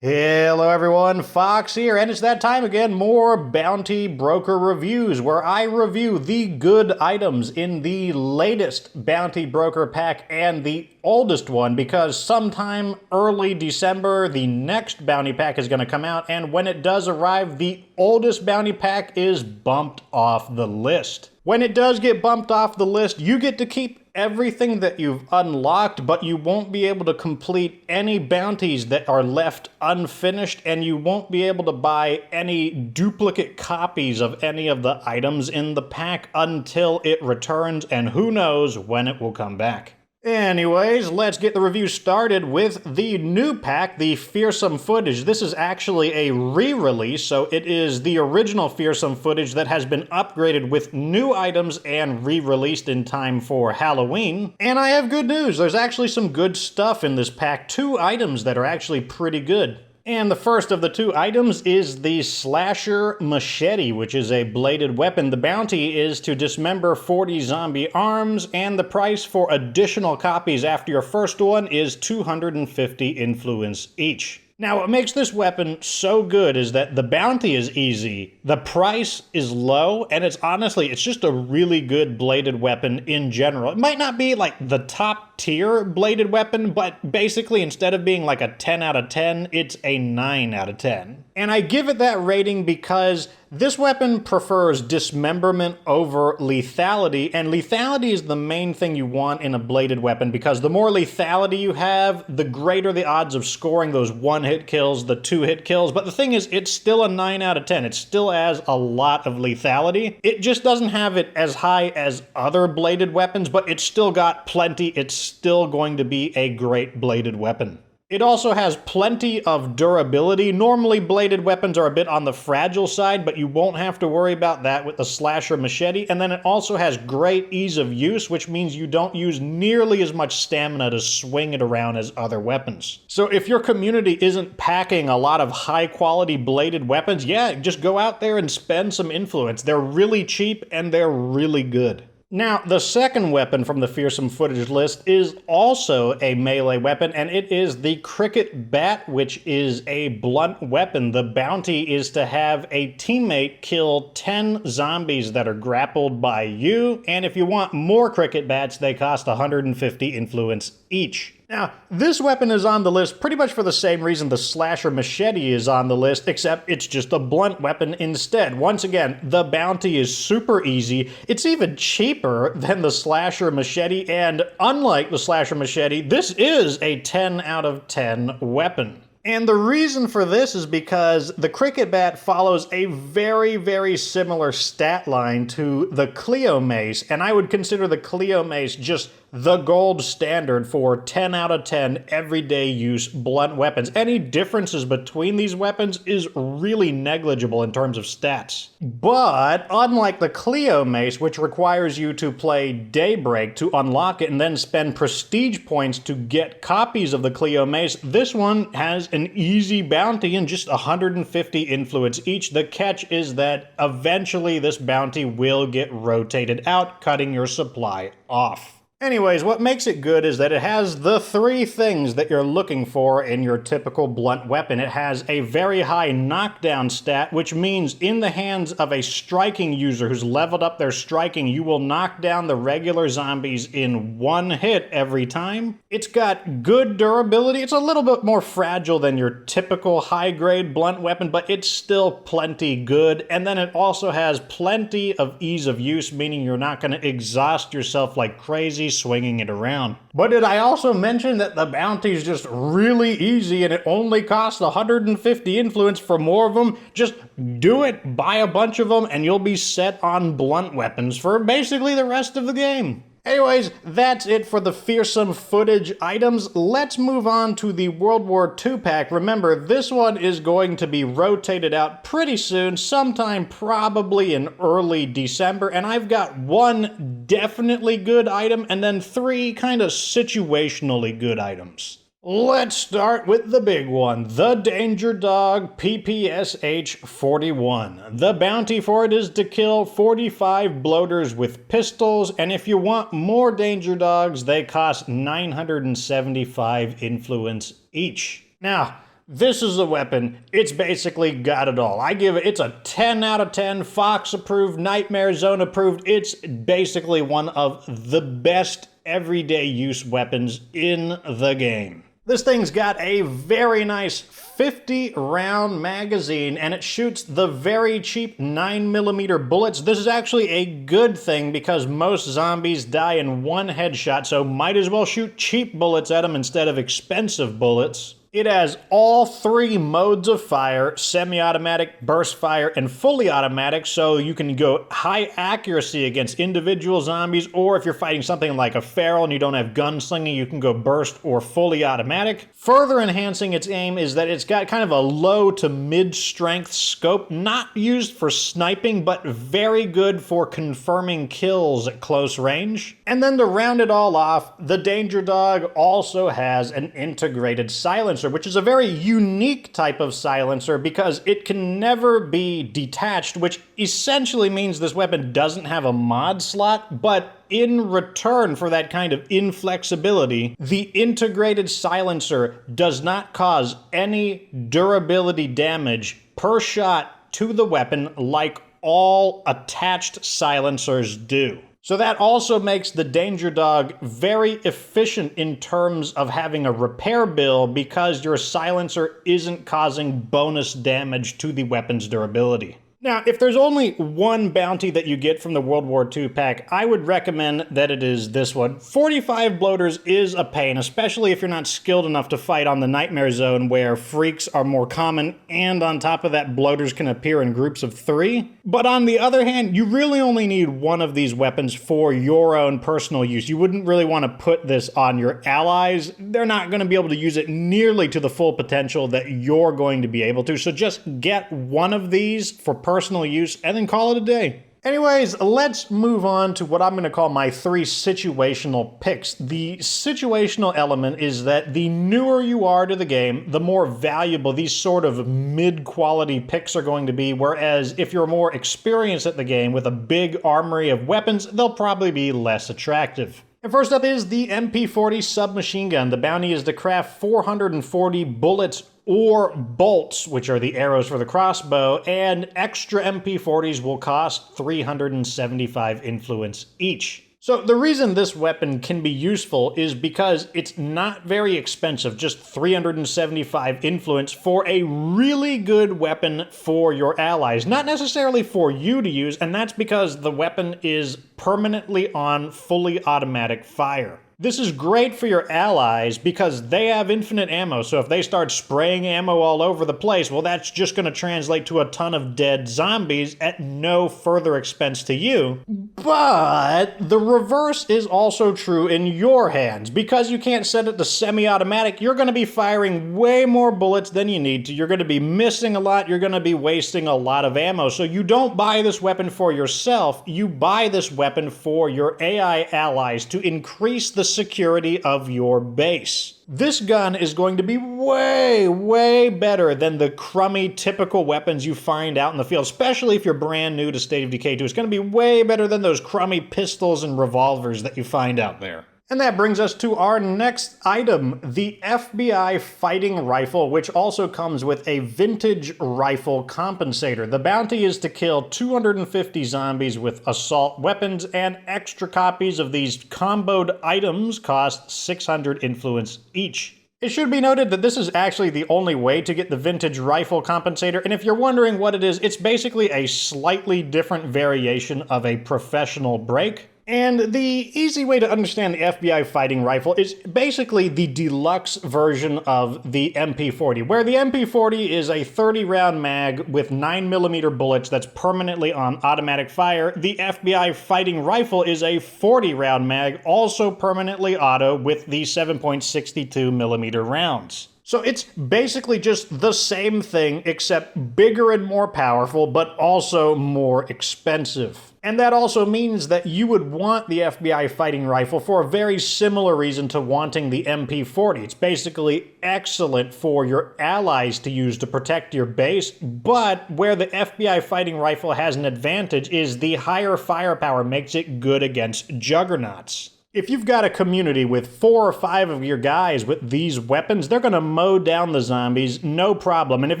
Hello everyone, Fox here, and it's that time again, more Bounty Broker reviews, where I review the good items in the latest Bounty Broker pack and the oldest one, because sometime early December, the next Bounty pack is going to come out, and when it does arrive, the oldest Bounty pack is bumped off the list. When it does get bumped off the list, you get to keep everything that you've unlocked, but you won't be able to complete any bounties that are left unfinished, and you won't be able to buy any duplicate copies of any of the items in the pack until it returns, and who knows when it will come back. Anyways, let's get the review started with the new pack, the Fearsome Footage. This is actually a re-release, so it is the original Fearsome Footage that has been upgraded with new items and re-released in time for Halloween. And I have good news, there's actually some good stuff in this pack, 2 items that are actually pretty good. And the first of the 2 items is the Slasher Machete, which is a bladed weapon. The bounty is to dismember 40 zombie arms, and the price for additional copies after your first one is 250 influence each. Now, what makes this weapon so good is that the bounty is easy, the price is low, and it's just a really good bladed weapon in general. It might not be like the top tier bladed weapon, but basically instead of being like a 10 out of 10, it's a 9 out of 10. And I give it that rating because this weapon prefers dismemberment over lethality, and lethality is the main thing you want in a bladed weapon, because the more lethality you have, the greater the odds of scoring those 1-hit kills, the 2-hit kills. But the thing is, it's still a 9 out of 10. It still has a lot of lethality. It just doesn't have it as high as other bladed weapons, but it's still got plenty. It's still going to be a great bladed weapon. It also has plenty of durability. Normally, bladed weapons are a bit on the fragile side, but you won't have to worry about that with the Slasher Machete. And then it also has great ease of use, which means you don't use nearly as much stamina to swing it around as other weapons. So if your community isn't packing a lot of high-quality bladed weapons, yeah, just go out there and spend some influence. They're really cheap and they're really good. Now, the second weapon from the Fearsome Footage list is also a melee weapon, and it is the Cricket Bat, which is a blunt weapon. The bounty is to have a teammate kill 10 zombies that are grappled by you, and if you want more Cricket Bats, they cost 150 influence each. Now, this weapon is on the list pretty much for the same reason the Slasher Machete is on the list, except it's just a blunt weapon instead. Once again, the bounty is super easy. It's even cheaper than the Slasher Machete, and unlike the Slasher Machete, this is a 10 out of 10 weapon. And the reason for this is because the Cricket Bat follows a very, very similar stat line to the Cleo Mace, and I would consider the Cleo Mace just the gold standard for 10 out of 10 everyday use blunt weapons. Any differences between these weapons is really negligible in terms of stats. But unlike the Cleo Mace, which requires you to play Daybreak to unlock it and then spend prestige points to get copies of the Cleo Mace, this one has an easy bounty and just 150 influence each. The catch is that eventually this bounty will get rotated out, cutting your supply off. Anyways, what makes it good is that it has the 3 things that you're looking for in your typical blunt weapon. It has a very high knockdown stat, which means in the hands of a striking user who's leveled up their striking, you will knock down the regular zombies in 1 hit every time. It's got good durability. It's a little bit more fragile than your typical high-grade blunt weapon, but it's still plenty good. And then it also has plenty of ease of use, meaning you're not going to exhaust yourself like crazy swinging it around. But did I also mention that the bounty is just really easy and it only costs 150 influence for more of them? Just do it, buy a bunch of them, and you'll be set on blunt weapons for basically the rest of the game. Anyways, that's it for the Fearsome Footage items. Let's move on to the World War II pack. Remember, this one is going to be rotated out pretty soon, sometime probably in early December, and I've got 1 definitely good item and then 3 kind of situationally good items. Let's start with the big one, the Danger Dog PPSH-41. The bounty for it is to kill 45 bloaters with pistols, and if you want more Danger Dogs, they cost 975 influence each. Now, This is a weapon, it's basically got it all. I give it, it's a 10 out of 10, Fox approved, Nightmare Zone approved. It's basically one of the best everyday use weapons in the game. This thing's got a very nice 50-round magazine, and it shoots the very cheap 9mm bullets. This is actually a good thing because most zombies die in one headshot, so might as well shoot cheap bullets at them instead of expensive bullets. It has all 3 modes of fire, semi-automatic, burst fire, and fully automatic, so you can go high accuracy against individual zombies, or if you're fighting something like a feral and you don't have gunslinging, you can go burst or fully automatic. Further enhancing its aim is that it's got kind of a low to mid-strength scope, not used for sniping, but very good for confirming kills at close range. And then to round it all off, the Danger Dog also has an integrated silencer, which is a very unique type of silencer because it can never be detached, which essentially means this weapon doesn't have a mod slot, but in return for that kind of inflexibility, the integrated silencer does not cause any durability damage per shot to the weapon like all attached silencers do. So that also makes the Danger Dog very efficient in terms of having a repair bill because your silencer isn't causing bonus damage to the weapon's durability. Now, if there's only one bounty that you get from the World War II pack, I would recommend that it is this one. 45 bloaters is a pain, especially if you're not skilled enough to fight on the Nightmare Zone where freaks are more common, and on top of that, bloaters can appear in groups of 3. But on the other hand, you really only need one of these weapons for your own personal use. You wouldn't really want to put this on your allies. They're not going to be able to use it nearly to the full potential that you're going to be able to, so just get one of these for personal use and then call it a day. Anyways, let's move on to what I'm going to call my 3 situational picks. The situational element is that the newer you are to the game, the more valuable these sort of mid-quality picks are going to be, whereas if you're more experienced at the game with a big armory of weapons, they'll probably be less attractive. And first up is the MP40 submachine gun. The bounty is to craft 440 bullets or bolts, which are the arrows for the crossbow, and extra MP40s will cost 375 influence each. So the reason this weapon can be useful is because it's not very expensive, just 375 influence for a really good weapon for your allies. Not necessarily for you to use, and that's because the weapon is permanently on fully automatic fire. This is great for your allies because they have infinite ammo, so if they start spraying ammo all over the place, well, that's just going to translate to a ton of dead zombies at no further expense to you. But the reverse is also true in your hands. Because you can't set it to semi-automatic, you're going to be firing way more bullets than you need to. You're going to be missing a lot, you're going to be wasting a lot of ammo. So you don't buy this weapon for yourself, you buy this weapon for your AI allies to increase the security of your base. This gun is going to be way better than the crummy typical weapons you find out in the field, especially if you're brand new to State of Decay 2. It's going to be way better than those crummy pistols and revolvers that you find out there. And that brings us to our next item, the FBI fighting rifle, which also comes with a vintage rifle compensator. The bounty is to kill 250 zombies with assault weapons, and extra copies of these comboed items cost 600 influence each. It should be noted that this is actually the only way to get the vintage rifle compensator, and if you're wondering what it is, it's basically a slightly different variation of a professional break. And the easy way to understand the FBI fighting rifle is basically the deluxe version of the MP40, where the MP40 is a 30-round mag with 9mm bullets that's permanently on automatic fire. The FBI fighting rifle is a 40-round mag, also permanently auto with the 7.62mm rounds. So it's basically just the same thing, except bigger and more powerful, but also more expensive. And that also means that you would want the FBI fighting rifle for a very similar reason to wanting the MP40. It's basically excellent for your allies to use to protect your base, but where the FBI fighting rifle has an advantage is the higher firepower makes it good against juggernauts. If you've got a community with 4 or 5 of your guys with these weapons, they're gonna mow down the zombies, no problem. And if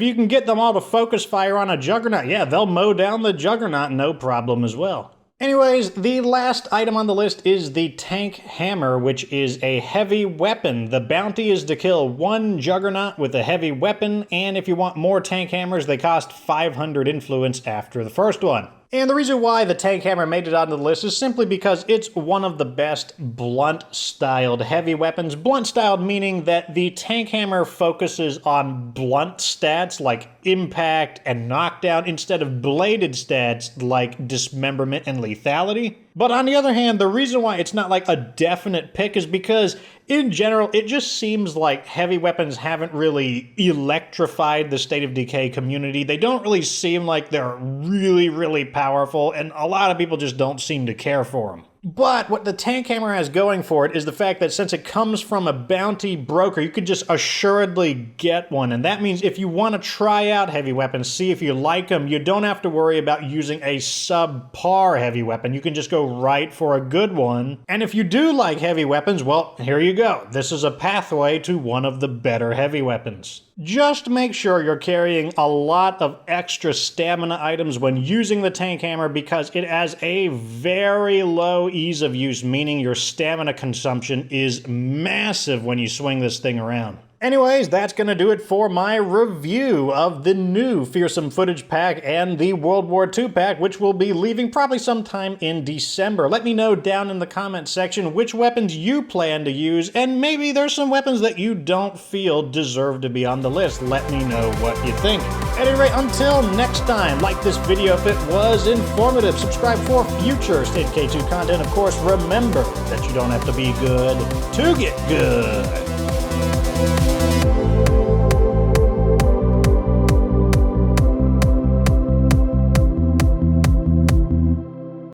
you can get them all to focus fire on a juggernaut, yeah, they'll mow down the juggernaut, no problem as well. Anyways, the last item on the list is the tank hammer, which is a heavy weapon. The bounty is to kill 1 juggernaut with a heavy weapon, and if you want more tank hammers, they cost 500 influence after the first one. And the reason why the tank hammer made it onto the list is simply because it's one of the best blunt-styled heavy weapons. Blunt-styled meaning that the tank hammer focuses on blunt stats like impact and knockdown instead of bladed stats like dismemberment and lethality. But on the other hand, the reason why it's not like a definite pick is because in general, it just seems like heavy weapons haven't really electrified the State of Decay community. They don't really seem like they're really, really powerful, and a lot of people just don't seem to care for them. But what the tank hammer has going for it is the fact that since it comes from a bounty broker, you could just assuredly get one. And that means if you want to try out heavy weapons, see if you like them, you don't have to worry about using a subpar heavy weapon. You can just go right for a good one. And if you do like heavy weapons, well, here you go. This is a pathway to one of the better heavy weapons. Just make sure you're carrying a lot of extra stamina items when using the tank hammer because it has a very low ease of use, meaning your stamina consumption is massive when you swing this thing around. Anyways, that's going to do it for my review of the new Fearsome Footage pack and the World War II pack, which will be leaving probably sometime in December. Let me know down in the comment section which weapons you plan to use, and maybe there's some weapons that you don't feel deserve to be on the list. Let me know what you think. At any rate, until next time, like this video if it was informative, subscribe for future State of Decay 2 content. Of course, remember that you don't have to be good to get good.